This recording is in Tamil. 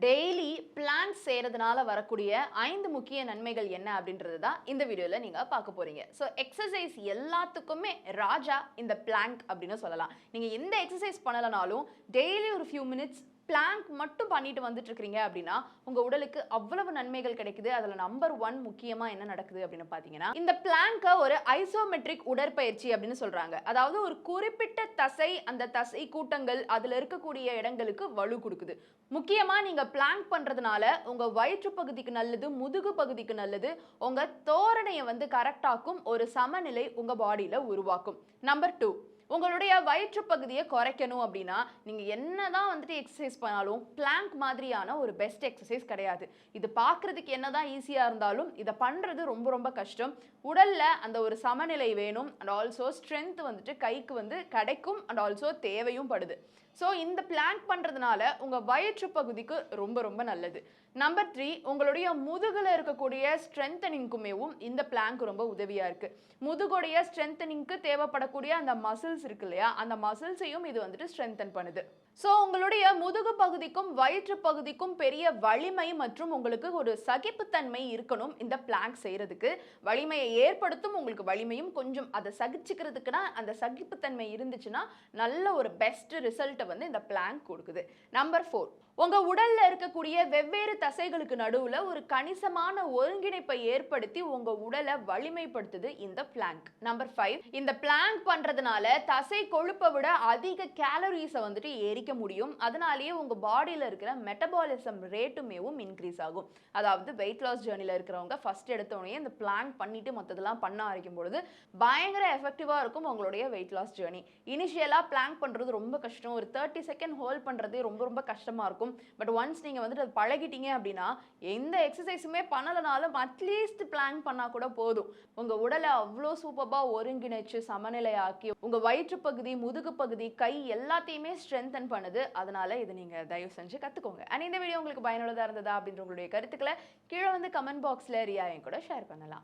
டெய்லி பிளாங்க் செய்யறதுனால வரக்கூடிய 5 முக்கிய நன்மைகள் என்ன அப்படின்றது தான் இந்த வீடியோல நீங்க பார்க்க போறீங்க. ஸோ எக்ஸசைஸ் எல்லாத்துக்குமே ராஜா இந்த பிளாங்க் அப்படின்னு சொல்லலாம். நீங்க எந்த எக்ஸசைஸ் பண்ணலனாலும் டெய்லி ஒரு ஃபியூ மினிட்ஸ் பிளாங்க் மட்டும் பண்ணிட்டு வந்துட்டு இருக்கீங்க அப்படின்னா உங்க உடலுக்கு அவ்வளவு நன்மைகள் கிடைக்குது. அதுல நம்பர் 1 முக்கியமா என்ன நடக்குது அப்படின்னு பாத்தீங்கன்னா, இந்த பிளாங்க ஒரு ஐசோமெட்ரிக் உடற்பயிற்சி அப்படின்னு சொல்றாங்க. அதாவது ஒரு குறிப்பிட்ட தசை, அந்த தசை கூட்டங்கள் அதுல இருக்கக்கூடிய இடங்களுக்கு வலு கொடுக்குது. முக்கியமா நீங்க பிளாங்க் பண்றதுனால உங்க வயிற்று பகுதிக்கு நல்லது, முதுகு பகுதிக்கு நல்லது, உங்க தோரணையை வந்து கரெக்டாக்கும், ஒரு சமநிலை உங்க பாடியில உருவாக்கும். நம்பர் 2, உங்களுடைய வயிற்று பகுதியை குறைக்கணும் அப்படின்னா நீங்க என்னதான் வந்துட்டு எக்ஸசைஸ் பண்ணாலும் பிளாங்க் மாதிரியான ஒரு பெஸ்ட் எக்ஸசைஸ் கிடையாது. இது பார்க்கறதுக்கு என்னதான் ஈஸியா இருந்தாலும் இதை பண்றது ரொம்ப ரொம்ப கஷ்டம். உடல்ல அந்த ஒரு சமநிலை வேணும். அண்ட் ஆல்சோ ஸ்ட்ரென்த் வந்துட்டு கைக்கு வந்து கிடைக்கும். அண்ட் ஆல்சோ தேவையும் படுது. ஸோ இந்த பிளாங்க் பண்றதுனால உங்க வயிற்று பகுதிக்கு ரொம்ப ரொம்ப நல்லது. நம்பர் 3, உங்களுடைய முதுகுல இருக்கக்கூடிய ஸ்ட்ரென்தனிங்குமேவும் இந்த பிளாங்க் ரொம்ப உதவியா இருக்கு. முதுகுடைய ஸ்ட்ரென்தனிங்க்கு தேவைப்படக்கூடிய அந்த மசில்ஸ் இருக்கு இல்லையா, அந்த மசில்ஸையும் இது வந்துட்டு ஸ்ட்ரென்தன் பண்ணுது. ஸோ உங்களுடைய முதுகு பகுதிக்கும் வயிற்று பகுதிக்கும் பெரிய வலிமை மற்றும் உங்களுக்கு ஒரு சகிப்புத்தன்மை இருக்கணும். இந்த பிளாங்க் செய்யறதுக்கு வலிமையை ஏற்படுத்தும், உங்களுக்கு வலிமையும் கொஞ்சம் அதை சகிச்சுக்கிறதுக்குன்னா அந்த சகிப்புத்தன்மை இருந்துச்சுன்னா நல்ல ஒரு பெஸ்ட் ரிசல்ட்டை வந்து இந்த பிளாங்க் கொடுக்குது. நம்பர் 4, உங்க உடல்ல இருக்கக்கூடிய வெவ்வேறு தசைகளுக்கு நடுவுல ஒரு கணிசமான ஒருங்கிணைப்பை ஏற்படுத்தி உங்க உடலை வலிமைப்படுத்துது இந்த பிளாங்க். நம்பர் 5, இந்த பிளாங்க் பண்றதுனால தசை கொழுப்பை விட அதிக கேலரிஸை வந்துட்டு எரிக்க முடியும். அதனாலேயே உங்க பாடியில இருக்கிற மெட்டபாலிசம் ரேட்டுமேவும் இன்க்ரீஸ் ஆகும். அதாவது வெயிட் லாஸ் ஜேர்னில இருக்கிறவங்க ஃபர்ஸ்ட் எடுத்தோடனே இந்த பிளாங்க் பண்ணிட்டு மற்றதெல்லாம் பண்ண ஆரம்பிக்கும் பொழுது பயங்கர எஃபெக்டிவா இருக்கும் உங்களுடைய வெயிட் லாஸ் ஜேர்னி. இனிஷியலா பிளாங்க் பண்றது ரொம்ப கஷ்டம். ஒரு 30 செகண்ட் ஹோல்ட் பண்றதே ரொம்ப ரொம்ப கஷ்டமா இருக்கும். பட் ஒன்ஸ் நீங்க வந்துட்டு அது பழகிட்டீங்க அப்படின்னா எந்த எக்ஸசைஸுமே பண்ணலனாலும் அட்லீஸ்ட் பிளாங்க் பண்ணா கூட போதும். உங்க உடலை அவ்வளோ சூப்பரா ஒருங்கிணைச்சு சமநிலையாக்கி உங்க வயிற்று பகுதி, முதுகு பகுதி, கை எல்லாத்தையுமே ஸ்ட்ரென்தன் பண்ணுது. அதனால இதை நீங்க தயவு செஞ்சு கத்துக்கோங்க. அண்ட் இந்த வீடியோ உங்களுக்கு பயனுள்ளதா இருந்ததா அப்படின்ற உங்களுடைய கருத்துக்களை கீழே வந்து கமெண்ட் பாக்ஸ்ல ரியா என் கூட ஷேர் பண்ணலாம்.